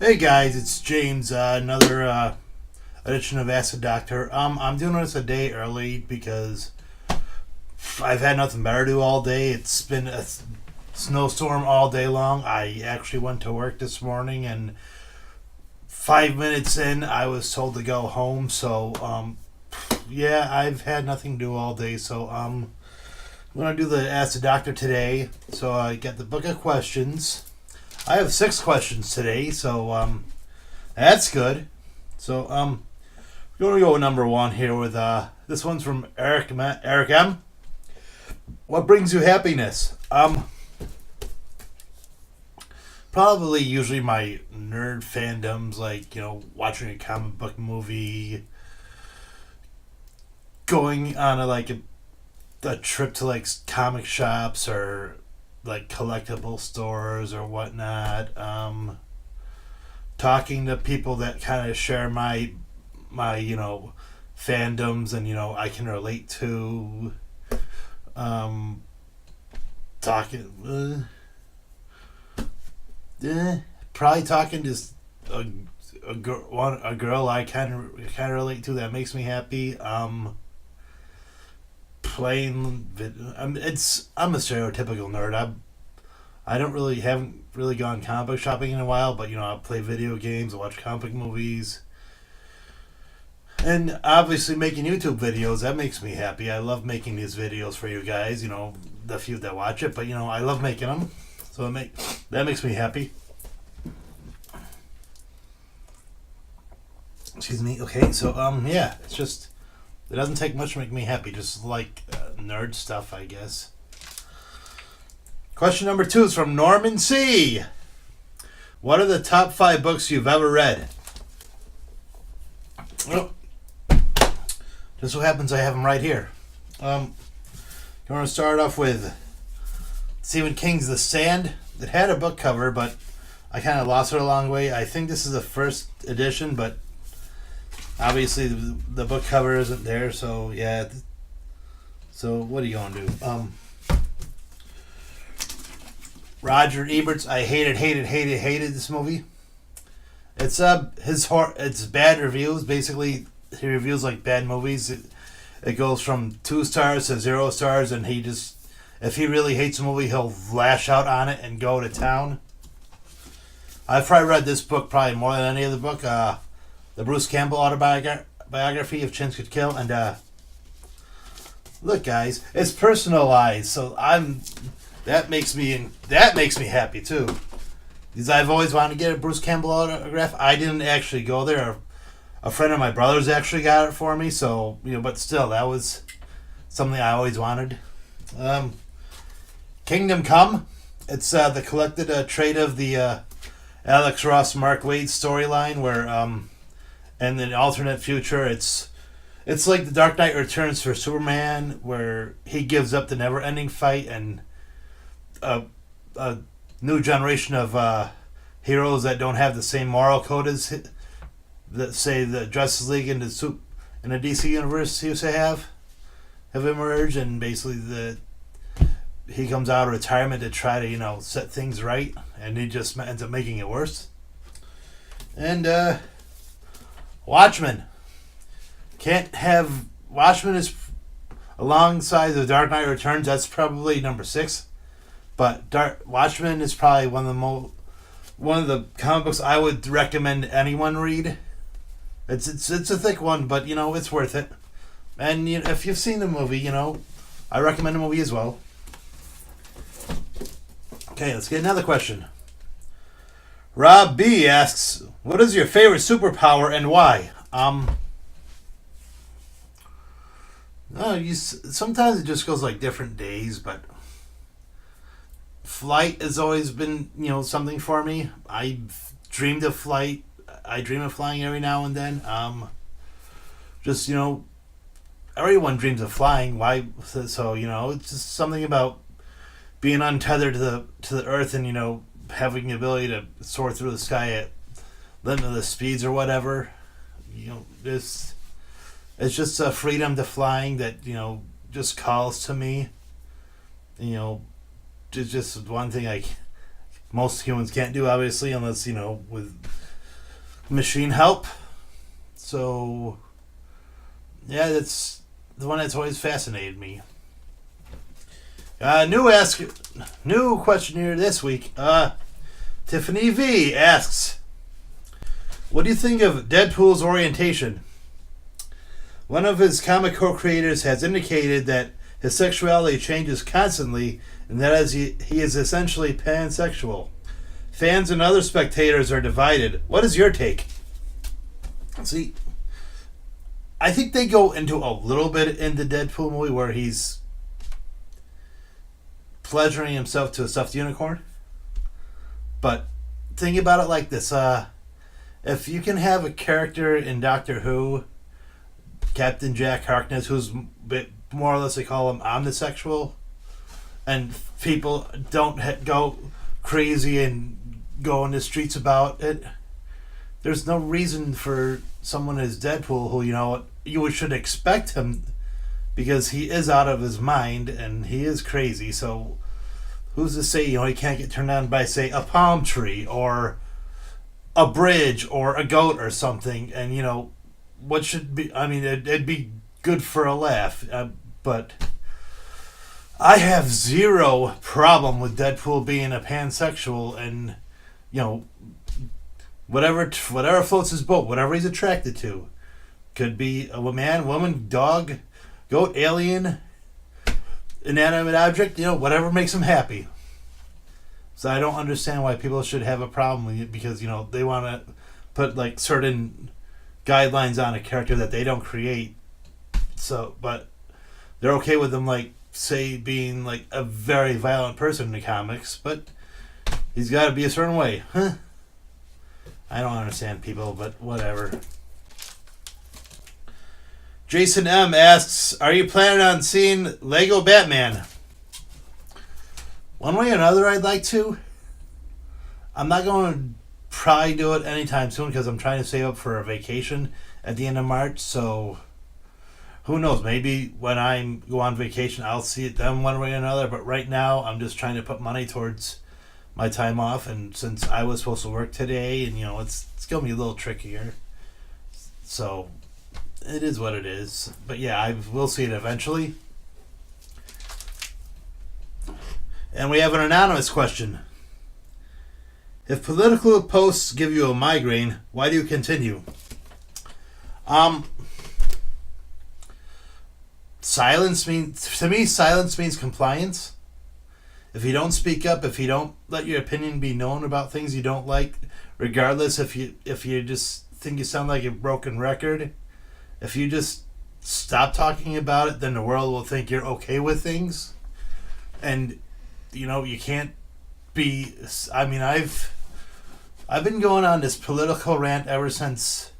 Hey guys, it's James. Another edition of Ask the Doctor. I'm doing this a day early because I've had nothing better to do all day. It's been a snowstorm all day long. I actually went to work this morning, and 5 minutes in, I was told to go home. So, yeah, I've had nothing to do all day. So, I'm gonna do the Ask the Doctor today. So I got the book of questions. I have 6 questions today, so that's good. So we're gonna go with number 1 here with this one's from Eric M. What brings you happiness? Probably usually my nerd fandoms, like watching a comic book movie, going on a trip to like comic shops or like collectible stores or whatnot. Talking to people that kind of share my fandoms and I can relate to. Talking. Probably talking to a girl I kind of relate to that makes me happy. Playing I'm a stereotypical nerd. I haven't really gone comic book shopping in a while, but I play video games, I watch comic movies, and obviously making YouTube videos that makes me happy. I love making these videos for you guys. The few that watch it, but I love making them, so that makes me happy. Excuse me. Okay, so yeah, it's just. It doesn't take much to make me happy, just like nerd stuff, I guess. Question number 2 is from Norman C. What are the top 5 books you've ever read? Well, just so happens I have them right here. You want to start off with Stephen King's The Stand. It had a book cover, but I kind of lost it along the way. I think this is the first edition, but obviously the book cover isn't there, so yeah. So what are you gonna do? Roger Ebert's I hated this movie. It's it's bad reviews. Basically, he reviews like bad movies. It goes from 2 stars to 0 stars, and if he really hates a movie, he'll lash out on it and go to town. I've probably read this book probably more than any other book. The Bruce Campbell autobiography of Chins Could Kill, and look, guys, it's personalized, so that makes me happy too, because I've always wanted to get a Bruce Campbell autograph. I didn't actually go there. A friend of my brother's actually got it for me, so but still, that was something I always wanted. Kingdom Come. It's the collected trade of the Alex Ross Mark Waid storyline where and in an alternate future, it's like the Dark Knight Returns for Superman, where he gives up the never-ending fight, and a new generation of heroes that don't have the same moral code as that say the Justice League and the DC universe used to have emerged, and basically he comes out of retirement to try to set things right, and he just ends up making it worse. And Watchmen. Watchmen is alongside the Dark Knight Returns. That's probably number 6, but Watchmen is probably one of the comic books I would recommend anyone read. It's a thick one, but it's worth it. And if you've seen the movie, I recommend the movie as well. Okay, let's get another question. Rob B asks, what is your favorite superpower and why? Sometimes it just goes like different days, but flight has always been, something for me. I dreamed of flight. I dream of flying every now and then. Just, everyone dreams of flying. Why? So, it's just something about being untethered to the earth and, having the ability to soar through the sky at limitless speeds or whatever. It's just a freedom to flying that just calls to me. It's just one thing most humans can't do, obviously, unless with machine help. So, yeah, that's the one that's always fascinated me. New question here this week. Tiffany V asks, what do you think of Deadpool's Orientation? One of his comic co-creators has indicated that his sexuality changes constantly, and that as he is essentially pansexual. Fans and other spectators are divided. What is your take? See, I think they go into a little bit in the Deadpool movie where he's pleasuring himself to a stuffed unicorn. But think about it like this. If you can have a character in Doctor Who, Captain Jack Harkness, who's more or less, they call him omnisexual, and people don't go crazy and go in the streets about it, there's no reason for someone as Deadpool, who, you should expect him, because he is out of his mind and he is crazy. So who's to say, he can't get turned on by, say, a palm tree or a bridge or a goat or something. And, what should be, it'd be good for a laugh. But I have zero problem with Deadpool being a pansexual and, whatever floats his boat, whatever he's attracted to. Could be a man, woman, dog, goat, alien, inanimate object, whatever makes him happy. So I don't understand why people should have a problem with it, because, they want to put like certain guidelines on a character that they don't create. So, but they're okay with them, like, say, being like a very violent person in the comics, but he's got to be a certain way. Huh? I don't understand people, but whatever. Jason M asks, are you planning on seeing Lego Batman? One way or another, I'd like to. I'm not going to probably do it anytime soon, because I'm trying to save up for a vacation at the end of March. So who knows? Maybe when I go on vacation, I'll see it then one way or another. But right now, I'm just trying to put money towards my time off. And since I was supposed to work today, and it's going to be a little trickier. So it is what it is. But yeah, I will see it eventually. And we have an anonymous question. If political posts give you a migraine, why do you continue? Silence means compliance. If you don't speak up, if you don't let your opinion be known about things you don't like, regardless if you just think you sound like a broken record, if you just stop talking about it, then the world will think you're okay with things. And you can't be. I've been going on this political rant ever since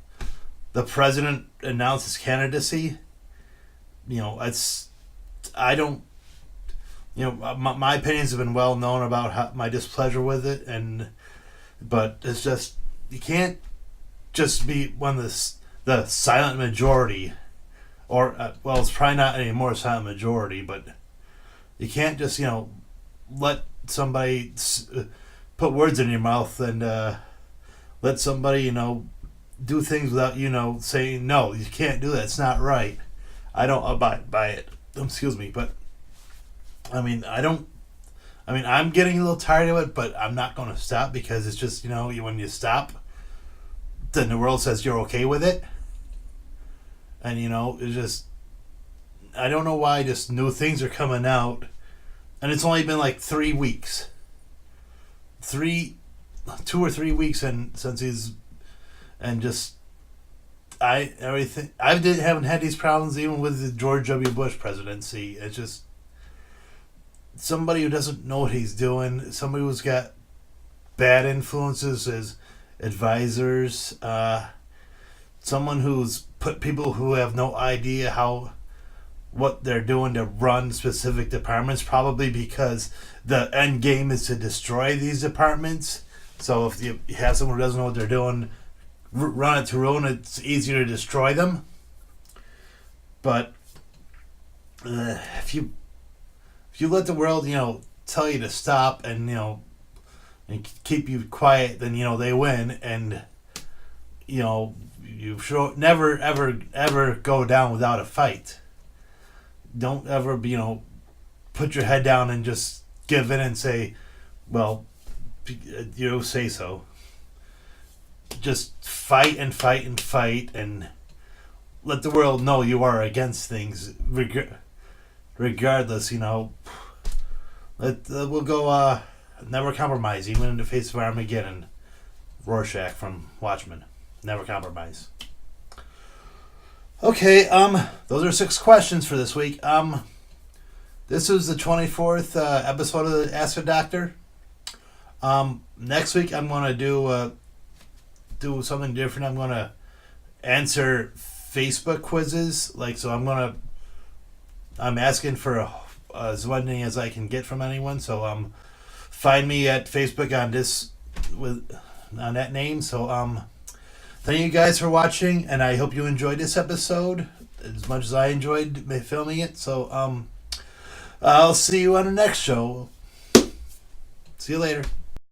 the president announced his candidacy. My opinions have been well known about my displeasure with it, but it's just, you can't just be one of the silent majority, or it's probably not anymore silent majority, but you can't just let somebody put words in your mouth and let somebody do things without saying no, you can't do that, it's not right. I don't abide by it. Excuse me, but I'm getting a little tired of it, but I'm not going to stop, because it's just when you stop, then the world says you're okay with it, and it's just, I don't know why just new things are coming out. And it's only been like 3 weeks. 2 or 3 weeks since he's, and just, haven't had these problems even with the George W. Bush presidency. It's just somebody who doesn't know what he's doing, somebody who's got bad influences as advisors, someone who's put people who have no idea what they're doing to run specific departments, probably because the end game is to destroy these departments. So if you have someone who doesn't know what they're doing, run it to ruin, it's easier to destroy them. But if you let the world tell you to stop and and keep you quiet, then they win. And you should never ever go down without a fight. Don't ever put your head down and just give in and say, well, say so. Just fight and fight and fight and let the world know you are against things regardless. We'll go never compromise even in the face of Armageddon. Rorschach from Watchmen. Never compromise. Okay, those are 6 questions for this week. This was the 24th episode of the Ask a Doctor. Next week I'm gonna do something different. I'm gonna answer Facebook quizzes. I'm asking for as many as I can get from anyone. So find me at Facebook on that name. So thank you guys for watching, and I hope you enjoyed this episode as much as I enjoyed filming it. So I'll see you on the next show. See you later.